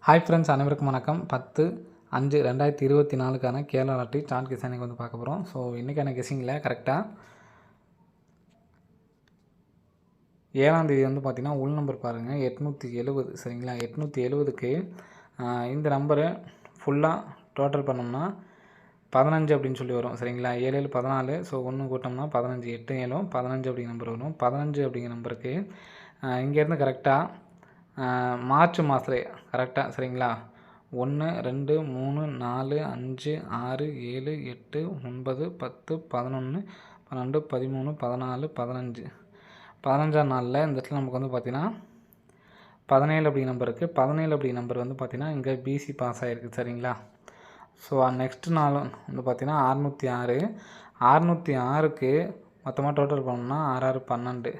Hi friends, அனைவருக்கும் வணக்கம். 10/5/2024க்கான Kerala lottery chart guessing வந்து பார்க்க போகிறோம். ஸோ இன்றைக்கான கெஸிங்கில் கரெக்டாக 7ஆம் தேதி வந்து பார்த்திங்கன்னா உள் நம்பர் பாருங்கள் 870. சரிங்களா, 870க்கு இந்த நம்பரை ஃபுல்லாக டோட்டல் பண்ணோம்னா 15 அப்படின்னு சொல்லி வரும். சரிங்களா, 7 7 14. ஸோ 1 கூட்டோம்னா 15, 8 7 15 அப்படிங்கிற நம்பர் வரும். 15 அப்படிங்கிற நம்பருக்கு இங்கேருந்து கரெக்டாக மார்ச் மாதத்துல கரெக்டாக சரிங்களா 1 2 3 4 5 6 7 8 9 10 11 12 13 14 15 15ஆம் நாளில் இந்த இடத்துல நமக்கு வந்து பார்த்திங்கன்னா 17 அப்படி நம்பருக்கு 17 அப்படி நம்பர் வந்து பார்த்திங்கன்னா இங்கே பிசி பாஸ் ஆகிருக்கு. சரிங்களா, ஸோ நெக்ஸ்ட் நாள் வந்து பார்த்திங்கன்னா 606. 606க்கு மொத்தமாக டோட்டல் பண்ணோம்னா 6 6 12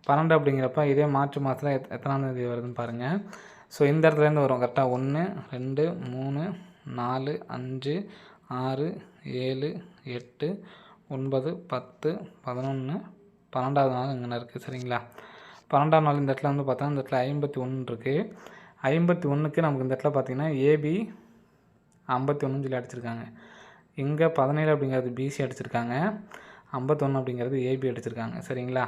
12 அப்படிங்கிறப்ப இதே மார்ச் மாதத்தில் எத்தனாம் தேதி வருதுன்னு பாருங்கள். ஸோ இந்த இடத்துலேருந்து வரும் கரெக்டாக 1 2 3 4 5 6 7 8 9 10 11 12வது நாள் இங்கே இருக்குது. சரிங்களா, 12ஆம் நாள் இந்த இடத்துல வந்து பார்த்தா இந்த இடத்துல 51 இருக்குது. 51க்கு நமக்கு இந்த இடத்துல பார்த்திங்கன்னா ஏபி 51 சொல்லி அடிச்சிருக்காங்க. இங்கே 17 அப்படிங்கிறது பிசி அடிச்சிருக்காங்க, 51 அப்படிங்கிறது ஏபி அடிச்சிருக்காங்க. சரிங்களா,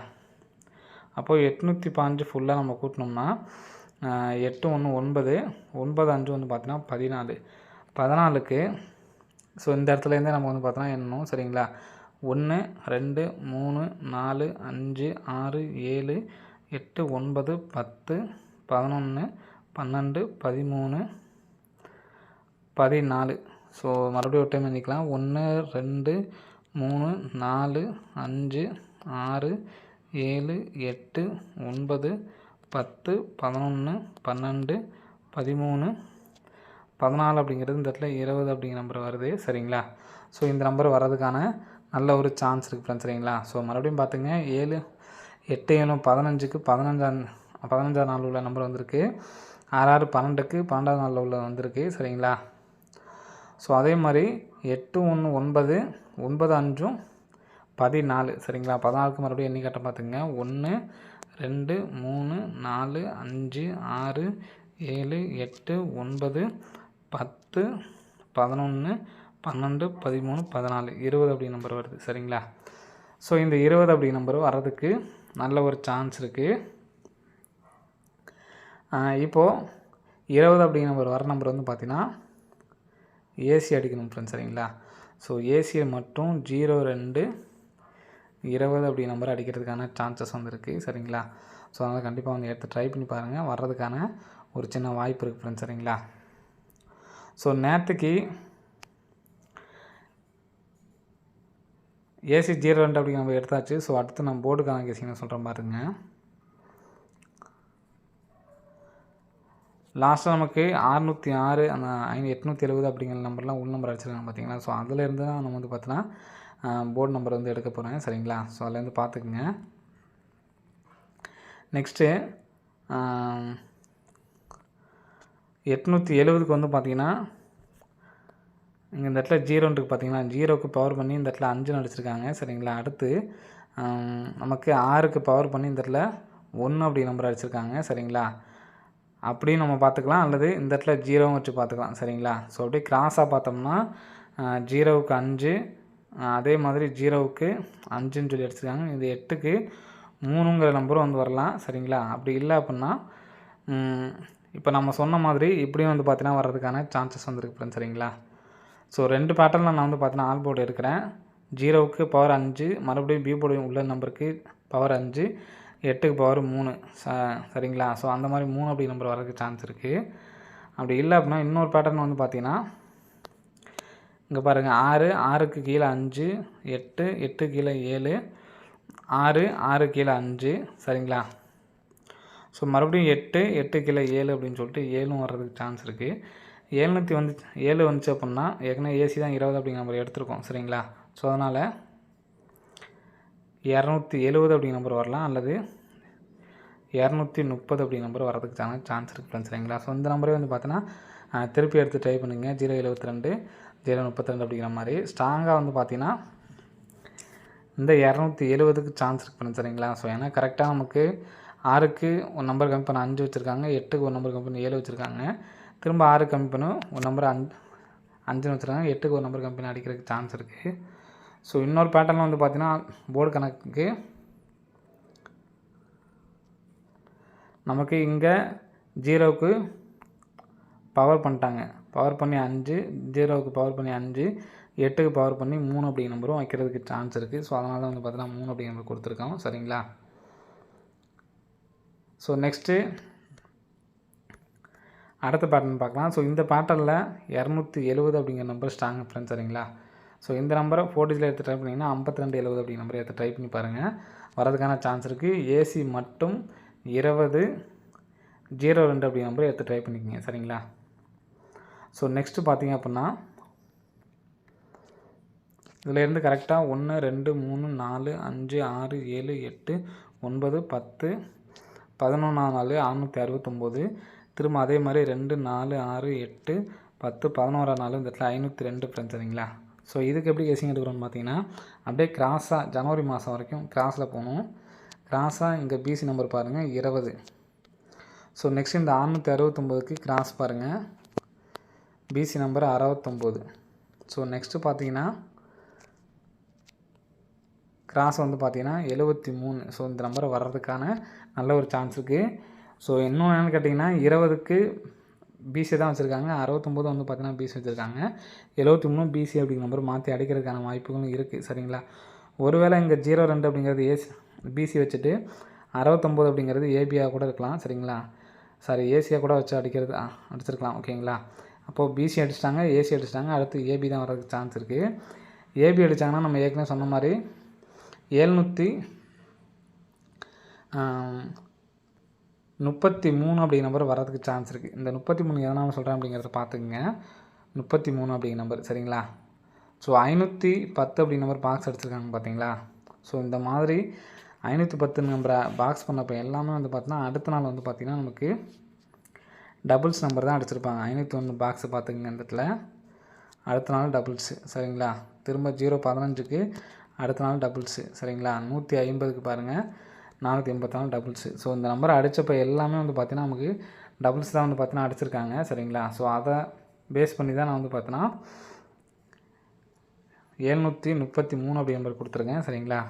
அப்போது 815 ஃபுல்லாக நம்ம கூட்டினோம்னா 8 1 9 9 5 வந்து பார்த்தீங்கன்னா 14. 14க்கு ஸோ இந்த இடத்துலேருந்தே நம்ம வந்து பார்த்தோன்னா எண்ணணும். சரிங்களா, 1 2 3 4 5 6 7 8 9 10 11 12 13 14. ஸோ மறுபடியும் ஒரு டைம் எண்ணிக்கலாம். 1 2 3 4 5 6 7 8 9 10 11 12 13 14 அப்படிங்கிறது இந்த இடத்துல 20 அப்படிங்கிற நம்பர் வருது. சரிங்களா, ஸோ இந்த நம்பர் வர்றதுக்கான நல்ல ஒரு சான்ஸ் இருக்குது ஃப்ரெண்ட்ஸ். சரிங்களா, ஸோ மறுபடியும் பார்த்துங்க 7 8 7 15க்கு 15ஆம் நாள் உள்ள நம்பர் வந்திருக்கு. 6 6 12க்கு 12ஆம் நாளில் உள்ள வந்திருக்கு. சரிங்களா, ஸோ அதே மாதிரி 8 1 9 9 5 14. சரிங்களா, 14க்கு மறுபடியும் எண்ணி கட்ட பார்த்துங்க. 1 2 3 4 5 6 7 8 9 10 11 12 13 14 20 அப்படி நம்பர் வருது. சரிங்களா, ஸோ இந்த 20 அப்படி நம்பர் வர்றதுக்கு நல்ல ஒரு சான்ஸ் இருக்குது. இப்போது 20 அப்படி நம்பர் வர நம்பர் வந்து பார்த்திங்கன்னா ஏசி அடிக்கணும் ஃப்ரெண்ட்ஸ். சரிங்களா, ஸோ ஏசியை மட்டும் 0 2 20 அப்படி நம்பர் அடிக்கிறதுக்கான சான்சஸ் வந்துருக்கு. சரிங்களா, ஸோ அதனால் கண்டிப்பாக வந்து எடுத்து ட்ரை பண்ணி பாருங்கள், வர்றதுக்கான ஒரு சின்ன வாய்ப்பு இருக்குது ஃப்ரெண்ட்ஸ். சரிங்களா, ஸோ நேற்றுக்கு ஏசி 0 2 அப்படி நம்ம எடுத்தாச்சு. ஸோ அடுத்து நம்ம போர்டுக்கான கேசிங்க சொல்கிறேன் பாருங்க. லாஸ்ட்டாக நமக்கு 606 அந்த 870 அப்படிங்கிற நம்பர்லாம் உள் நம்பர் அடிச்சிருக்காங்க பார்த்தீங்களா. ஸோ அதிலேருந்து தான் நம்ம வந்து பார்த்தோன்னா போர்டு நம்பர் வந்து எடுக்க போகிறேன். சரிங்களா, ஸோ அதுலேருந்து பார்த்துக்குங்க. நெக்ஸ்ட்டு 870க்கு வந்து பார்த்திங்கன்னா இங்கே இந்த இடத்துல 0க்கு பார்த்தீங்கன்னா 0க்கு பவர் பண்ணி இந்த இடத்துல 5 அடிச்சிருக்காங்க. சரிங்களா, அடுத்து நமக்கு 6க்கு பவர் பண்ணி இந்த இடத்துல 1 அப்படி நம்பர் அடிச்சிருக்காங்க. சரிங்களா, அப்படியும் நம்ம பார்த்துக்கலாம், அல்லது இந்த இடத்துல 0 வச்சு பார்த்துக்கலாம். சரிங்களா, ஸோ அப்படியே கிராஸாக பார்த்தோம்னா 0க்கு 5, அதே மாதிரி 0க்கு 5ன்னு சொல்லி அடிச்சிருக்காங்க. இது 8க்கு 3ங்கிற நம்பரும் வந்து வரலாம். சரிங்களா, அப்படி இல்லை அப்படின்னா இப்போ நம்ம சொன்ன மாதிரி இப்படியும் வந்து பார்த்தீங்கன்னா வர்றதுக்கான சான்சஸ் வந்துருக்கு ஃப்ரெண்ட்ஸ். சரிங்களா, ஸோ 2 பேட்டர்னில் நான் வந்து பார்த்தீங்கன்னா ஆல் போர்டு எடுக்கிறேன். 0க்கு பவர் 5, மறுபடியும் பி போர்டு உள்ள நம்பருக்கு பவர் 5, 8க்கு பவர் 3. சரிங்களா, ஸோ அந்த மாதிரி 3 அப்படி நம்பர் வரதுக்கு சான்ஸ் இருக்குது. அப்படி இல்லை அப்படின்னா இன்னொரு பேட்டர்ன் வந்து பார்த்திங்கன்னா இங்கே பாருங்கள் 6 6க்கு கீழே 5 8 8 கீழே 7 6 6 கீழே 5. சரிங்களா, ஸோ மறுபடியும் 8 8 கீழே 7 அப்படின்னு சொல்லிட்டு 7 வர்றதுக்கு சான்ஸ் இருக்குது. 7 வந்துச்சு அப்படின்னா ஏற்கனவே ஏசி தான் 20 அப்படிங்கிற நம்பர் எடுத்திருக்கோம். சரிங்களா, ஸோ அதனால் 270 அப்படிங்கிற நம்பர் வரலாம், அல்லது 230 அப்படிங்கிற நம்பர் வரதுக்கான சான்ஸ் இருக்குது ஃப்ரெண்ட்ஸ். சரிங்களா, ஸோ இந்த நம்பரே வந்து பார்த்தீங்கன்னா திருப்பி எடுத்து ட்ரை பண்ணுங்க. 072 032 அப்படிங்கிற மாதிரி ஸ்ட்ராங்காக வந்து பார்த்திங்கன்னா இந்த 270க்கு சான்ஸ் இருக்குது ஃப்ரெண்ட்ஸ். சரிங்களா, ஸோ ஏன்னா கரெக்டாக நமக்கு 6க்கு ஒரு நம்பர் கம்மி பண்ண 5 வச்சுருக்காங்க, 8க்கு ஒரு நம்பர் கம்மி பண்ணி 7 வச்சுருக்காங்க, திரும்ப 6 கம்மி பண்ணும் ஒரு நம்பர் 5ன்னு வச்சுருக்காங்க. 8க்கு ஒரு நம்பர் கம்பெனி அடிக்கிறதுக்கு சான்ஸ் இருக்குது. ஸோ இன்னொரு பேட்டர்னில் வந்து பார்த்திங்கன்னா போர்டு கணக்குக்கு நமக்கு இங்கே 0க்கு பவர் பண்ணிட்டாங்க. பவர் பண்ணி 5, 0க்கு பவர் பண்ணி 5, 8க்கு பவர் பண்ணி 3 அப்படிங்கிற நம்பரும் வைக்கிறதுக்கு சான்ஸ் இருக்குது. ஸோ அதனால தான் வந்து பார்த்தீங்கன்னா 3 அப்படிங்கிற நம்பர் கொடுத்துருக்கோம். சரிங்களா? ஸோ நெக்ஸ்ட்டு அடுத்த பேட்டர்ன் பார்க்கலாம். ஸோ இந்த பேட்டர்னில் 270 அப்படிங்கிற நம்பர் ஸ்ட்ராங் ஃப்ரெண்ட்ஸ். சரிங்களா? ஸோ இந்த நம்பரை 4 எடுத்து ட்ரை பண்ணிங்கன்னா 5270 அப்படிங்கிற நம்பரை எடுத்து ட்ரை பண்ணி பாருங்கள். வரதுக்கான சான்ஸ் இருக்குது. ஏசி மட்டும் 2002 அப்படிங்கிற நம்பரை எடுத்து ட்ரை பண்ணிக்கோங்க. சரிங்களா? ஸோ நெக்ஸ்ட்டு பார்த்தீங்க அப்படின்னா இதிலேருந்து கரெக்டாக 1 2 3 4 5 6 7 8 9 10 11 நாள் 669. திரும்ப அதே மாதிரி 2 4 6 8 10 11 நாள் இந்த இடத்துல 502 ஃப்ரெண்ட்ஸ். சரிங்களா? ஸோ இதுக்கு எப்படி கெஸிங் எடுக்கிறோன்னு பார்த்தீங்கன்னா அப்படியே கிராஸாக ஜனவரி மாதம் வரைக்கும் கிராஸில் போகணும். கிராஸாக இங்கே பிசி நம்பர் பாருங்கள் 20. ஸோ நெக்ஸ்ட் இந்த 669க்கு கிராஸ் பாருங்கள் பிசி நம்பர் 69. ஸோ நெக்ஸ்ட்டு பார்த்தீங்கன்னா கிராஸ் வந்து பார்த்தீங்கன்னா 73. ஸோ இந்த நம்பரை வர்றதுக்கான நல்ல ஒரு சான்ஸ் இருக்குது. ஸோ இன்னும் என்னென்னு கேட்டிங்கன்னா 20க்கு பிசி தான் வச்சுருக்காங்க. 69 வந்து பார்த்தீங்கன்னா பிசி வச்சுருக்காங்க. 73 பிசி அப்படிங்கிற நம்பர் மாற்றி அடிக்கிறதுக்கான வாய்ப்புகளும் இருக்குது. சரிங்களா? ஒருவேளை இங்கே 02 அப்படிங்கிறது பிசி வச்சுட்டு 69 அப்படிங்கிறது ஏபியாக கூட இருக்கலாம். சரிங்களா? சாரி ஏசியாக கூட வச்சு அடிச்சிருக்கலாம். ஓகேங்களா? அப்போது பிசி அடிச்சிட்டாங்க, ஏசி அடிச்சிட்டாங்க, அடுத்து ஏபி தான் வர்றதுக்கு சான்ஸ் இருக்குது. ஏபி அடித்தாங்கன்னா நம்ம ஏற்கனவே சொன்ன மாதிரி 733 அப்படிங்கிற நம்பர் வர்றதுக்கு சான்ஸ் இருக்குது. இந்த 33 எதனால் சொல்கிறேன் அப்படிங்கிறத பார்த்துக்குங்க. 33 அப்படிங்கிற நம்பர். சரிங்களா? ஸோ 510 அப்படிங்கிற நம்பர் பாக்ஸ் அடிச்சிருக்காங்க பார்த்தீங்களா? ஸோ இந்த மாதிரி 510 நம்பரை பாக்ஸ் பண்ணப்போ எல்லாமே வந்து பார்த்தீங்கன்னா அடுத்த நாள் வந்து பார்த்திங்கன்னா நமக்கு டபுள்ஸ் நம்பர் தான் அடிச்சிருப்பாங்க. 501 பாக்ஸை பார்த்துக்குங்க இந்த இடத்துல. அடுத்த நாள் டபுள்ஸு. சரிங்களா? திரும்ப 015க்கு அடுத்த நாள் டபுள்ஸு. சரிங்களா? 150க்கு பாருங்கள் 484 டபுள்ஸு. ஸோ இந்த நம்பரை அடித்தப்போ எல்லாமே வந்து பார்த்திங்கன்னா நமக்கு டபுள்ஸ் தான் வந்து பார்த்திங்கன்னா அடிச்சிருக்காங்க. சரிங்களா? ஸோ அதை பேஸ் பண்ணி தான் நான் வந்து பார்த்தீங்கன்னா 733 அப்படி நம்பர் கொடுத்துருக்கேன். சரிங்களா?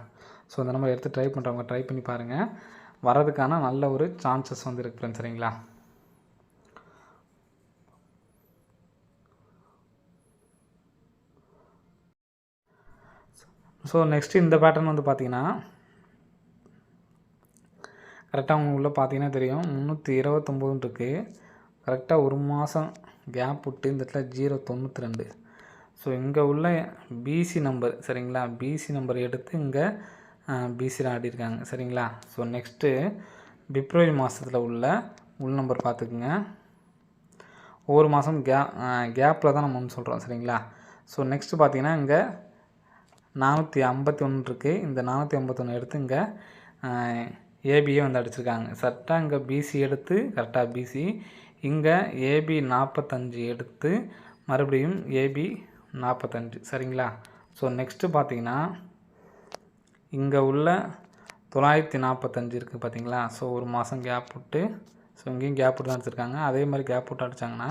ஸோ இந்த நம்பர் எடுத்து ட்ரை பண்ணுறவங்க ட்ரை பண்ணி பாருங்கள். வரதுக்கான நல்ல ஒரு சான்சஸ் வந்து இருக்குது ஃப்ரெண்ட்ஸ். சரிங்களா? ஸோ நெக்ஸ்ட்டு இந்த பேட்டர்ன் வந்து பார்த்திங்கன்னா கரெக்டாக அவங்க உள்ளே பார்த்தீங்கன்னா தெரியும் 329 இருக்குது. கரெக்டாக ஒரு மாதம் கேப் விட்டு இந்த இடத்துல 092. ஸோ இங்கே உள்ள பிசி நம்பர். சரிங்களா? பிசி நம்பர் எடுத்து இங்கே பிசியில் ஆடிருக்காங்க. சரிங்களா? ஸோ நெக்ஸ்ட்டு பிப்ரவரி மாதத்தில் உள்ள உள் நம்பர் பார்த்துக்குங்க. ஒவ்வொரு மாதம் கேப்பில் தான் நம்ம வந்து சொல்கிறோம். சரிங்களா? ஸோ நெக்ஸ்ட்டு பார்த்தீங்கன்னா இங்கே 451 இருக்குது. இந்த 451 எடுத்து இங்கே ஏபியே வந்து அடிச்சிருக்காங்க. கரெக்டாக இங்கே பிசி எடுத்து கரெக்டாக பிசி இங்கே ஏபி 45 எடுத்து மறுபடியும் ஏபி 45. சரிங்களா? ஸோ நெக்ஸ்ட்டு பார்த்தீங்கன்னா இங்கே உள்ள 945 இருக்குது பார்த்தீங்களா? ஸோ ஒரு மாதம் கேப் விட்டு ஸோ இங்கேயும் கேப் விட்டு தான் அடிச்சிருக்காங்க. அதே மாதிரி கேப் விட்டு அடித்தாங்கன்னா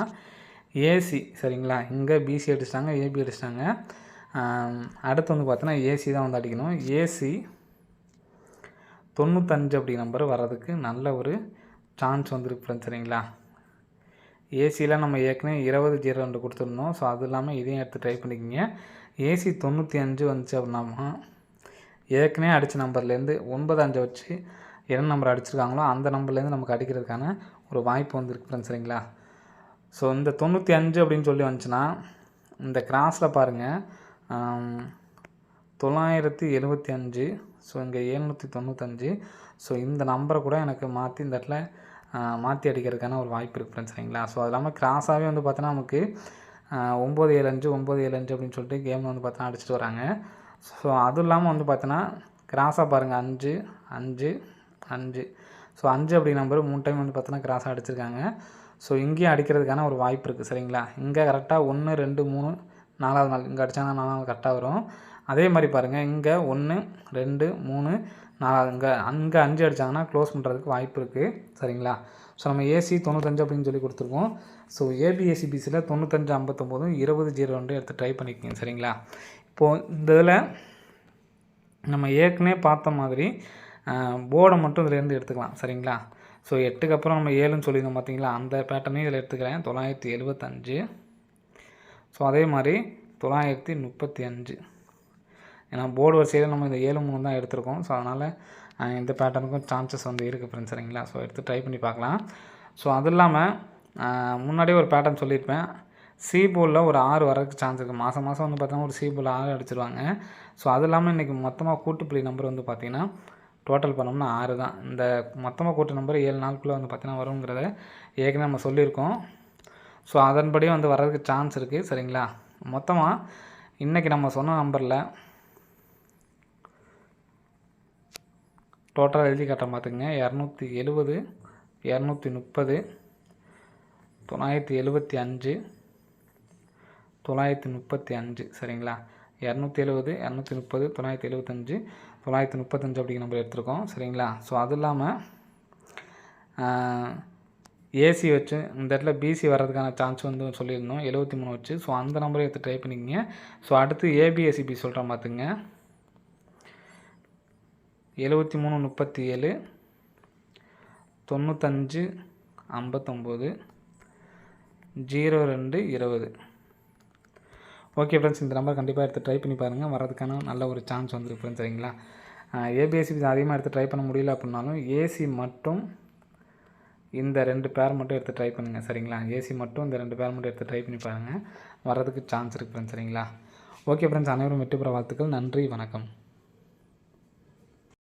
ஏசி. சரிங்களா? இங்கே பிசி அடிச்சிட்டாங்க, ஏபி அடிச்சிட்டாங்க. அடுத்து வந்து பார்த்தீங்கன்னா ஏசி தான் வந்து அடிக்கணும். ஏசி 95 அப்படி நம்பர் வர்றதுக்கு நல்ல ஒரு சான்ஸ் வந்துருக்கு ஃப்ரெண்ட்ஸ். சரிங்களா? ஏசியில் நம்ம ஏற்கனவே 2002 கொடுத்துருந்தோம். ஸோ அது இல்லாமல் இதையும் எடுத்து ட்ரை பண்ணிக்கிங்க. ஏசி 95 வந்துச்சு அப்படின்னா ஏற்கனவே அடித்த நம்பர்லேருந்து 95 வச்சு என்ன நம்பர் அடிச்சிருக்காங்களோ அந்த நம்பர்லேருந்து நமக்கு அடிக்கிறதுக்கான ஒரு வாய்ப்பு வந்துருக்கு ஃப்ரெண்ட்ஸ். சரிங்களா? ஸோ இந்த 95 அப்படின்னு சொல்லி வந்துச்சுன்னா இந்த கிராஸில் பாருங்கள் 975. ஸோ இங்கே 795. ஸோ இந்த நம்பரை கூட எனக்கு மாற்றி இந்த இடத்துல மாற்றி அடிக்கிறதுக்கான ஒரு வாய்ப்பு இருக்குது ஃப்ரெண்ட்ஸ். சரிங்களா? ஸோ அது இல்லாமல் கிராஸாகவே வந்து பார்த்தோன்னா நமக்கு 975 975 அப்படின்னு சொல்லிட்டு கேம் வந்து பார்த்தோன்னா அடிச்சுட்டு வராங்க. ஸோ அதுவும் இல்லாமல் வந்து பார்த்தோன்னா கிராஸாக பாருங்கள் 5 5 5. ஸோ 5 அப்படி நம்பர் 3 டைம் வந்து பார்த்தோன்னா கிராஸாக அடிச்சிருக்காங்க. ஸோ இங்கேயும் அடிக்கிறதுக்கான ஒரு வாய்ப்பு இருக்குது. சரிங்களா? இங்கே கரெக்டாக 1 2 3 4வது நாள் இங்கே அடித்தாங்கன்னா 4வது கரெக்டாக வரும். அதே மாதிரி பாருங்கள் இங்கே 1 2 3 4 இங்கே 5 அடித்தாங்கன்னா க்ளோஸ் பண்ணுறதுக்கு வாய்ப்பு இருக்குது. சரிங்களா? ஸோ நம்ம ஏசி 95 அப்படின்னு சொல்லி கொடுத்துருக்கோம். ஸோ ஏபிஎஸ்சிபிசியில் 95 59 20 02 எடுத்து ட்ரை பண்ணிக்கோங்க சரிங்களா. இப்போது இந்த இதில் நம்ம ஏற்கனவே பார்த்த மாதிரி போர்டை மட்டும் இதிலேருந்து எடுத்துக்கலாம் சரிங்களா. ஸோ 8க்கு அப்புறம் நம்ம 7ன்னு சொல்லியிருந்தோம் பார்த்தீங்களா, அந்த பேட்டர்னையும் இதில் எடுத்துக்கிறேன் 975. ஸோ அதே மாதிரி 935. ஏன்னா போர்டு வரிசையில் நம்ம இந்த 7 3 தான் எடுத்திருக்கோம். ஸோ அதனால் இந்த பேட்டர்னுக்கும் சான்சஸ் வந்து இருக்குது ஃப்ரெண்ட்ஸ் சரிங்களா. ஸோ எடுத்து ட்ரை பண்ணி பார்க்கலாம். ஸோ அது இல்லாமல் முன்னாடியே ஒரு பேட்டர்ன் சொல்லியிருப்பேன், சி போர்டில் ஒரு 6 வரதுக்கு சான்ஸ் இருக்குது. மாதம் வந்து பார்த்தீங்கன்னா ஒரு சி போர்டில் 6 அடிச்சிருவாங்க. ஸோ அது இல்லாமல் இன்றைக்கி மொத்தமாக கூட்டுப்புள்ளி நம்பர் வந்து பார்த்திங்கன்னா டோட்டல் பண்ணோம்னா 6 தான். இந்த மொத்தமாக கூட்டு நம்பர் 7 நாளுக்குள்ளே வந்து பார்த்திங்கன்னா வருங்கிறத ஏற்கனவே நம்ம சொல்லியிருக்கோம். ஸோ அதன்படி வந்து வர்றதுக்கு சான்ஸ் இருக்குது சரிங்களா. மொத்தமாக இன்றைக்கி நம்ம சொன்ன நம்பரில் டோட்டலாக எழுதி காட்டுற பார்த்துக்குங்க. 270 230 975 935 சரிங்களா. 270 230 975 935 அப்படிங்கிற நம்பர் எடுத்திருக்கோம் சரிங்களா. ஸோ அது இல்லாமல் ஏசி வச்சு இந்த இடத்துல பிசி வர்றதுக்கான சான்ஸ் வந்து சொல்லியிருந்தோம் 73 வச்சு. ஸோ அந்த நம்பரை எடுத்து ட்ரை பண்ணிக்கங்க. ஸோ அடுத்து ஏபிஎஸ்சிபி சொல்கிறேன் பார்த்துங்க. 73 37 95 59 02 20. ஓகே ஃப்ரெண்ட்ஸ், இந்த நம்பர் கண்டிப்பாக எடுத்து ட்ரை பண்ணி பாருங்கள். வர்றதுக்கான நல்ல ஒரு சான்ஸ் வந்துருக்கு ஃப்ரெண்ட்ஸ் சரிங்களா. ஏபிஎஸ்சிபி அதிகமாக எடுத்து ட்ரை பண்ண முடியல அப்படின்னாலும் ஏசி மட்டும் இந்த 2 பேர் மட்டும் எடுத்து ட்ரை பண்ணுங்கள் சரிங்களா. ஏசி மட்டும் இந்த 2 பேர் மட்டும் எடுத்து ட்ரை பண்ணி பாருங்கள், வர்றதுக்கு சான்ஸ் இருக்குது ஃப்ரெண்ட்ஸ் சரிங்களா. ஓகே ஃப்ரெண்ட்ஸ், அனைவரும் வெற்றி பெற வாழ்த்துக்கள். நன்றி, வணக்கம்.